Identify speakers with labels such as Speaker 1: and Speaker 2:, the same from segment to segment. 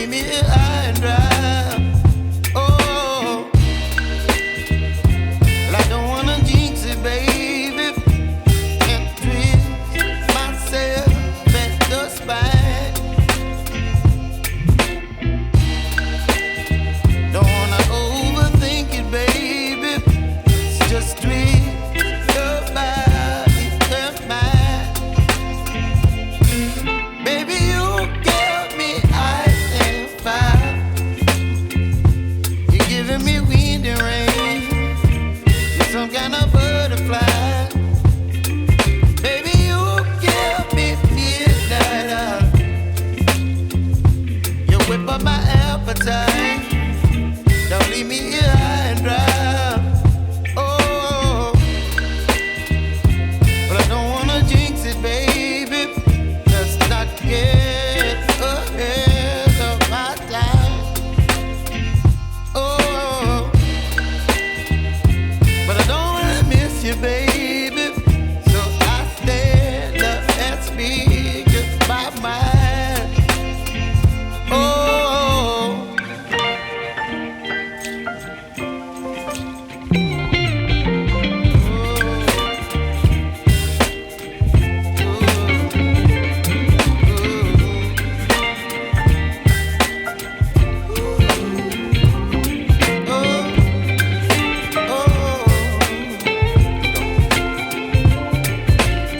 Speaker 1: leave me here high and dry. Oh, well, I don't wanna jinx it, baby, and twist myself at the spine. Don't wanna overthink it, baby. It's just twist your body and mine. Baby, you give me ice and fire. You're giving me wind and rain. You're some kind of butterfly. Baby, you give me midnight. You whip up my appetite. Don't leave me here high and dry. Oh, but I don't wanna jinx it, baby. Let's not get ahead of my time. Oh, but I don't wanna miss you, baby. So I stand up and speak just my mind. Oh.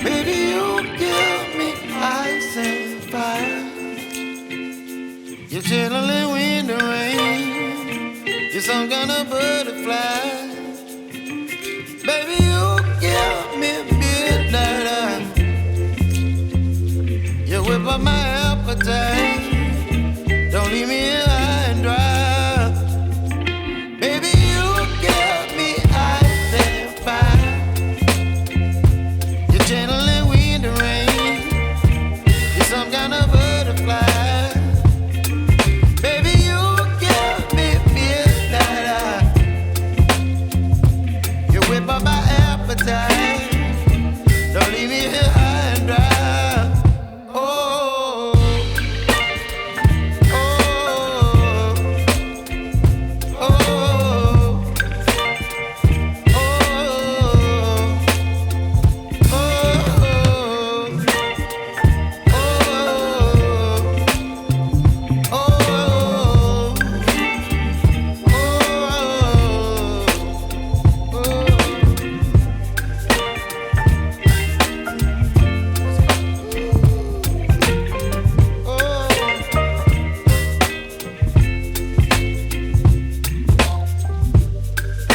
Speaker 1: Baby, you give me ice and fire. You're chilling wind and rain. You're some kind of butterfly. Baby, you give me midnight. You whip up my appetite.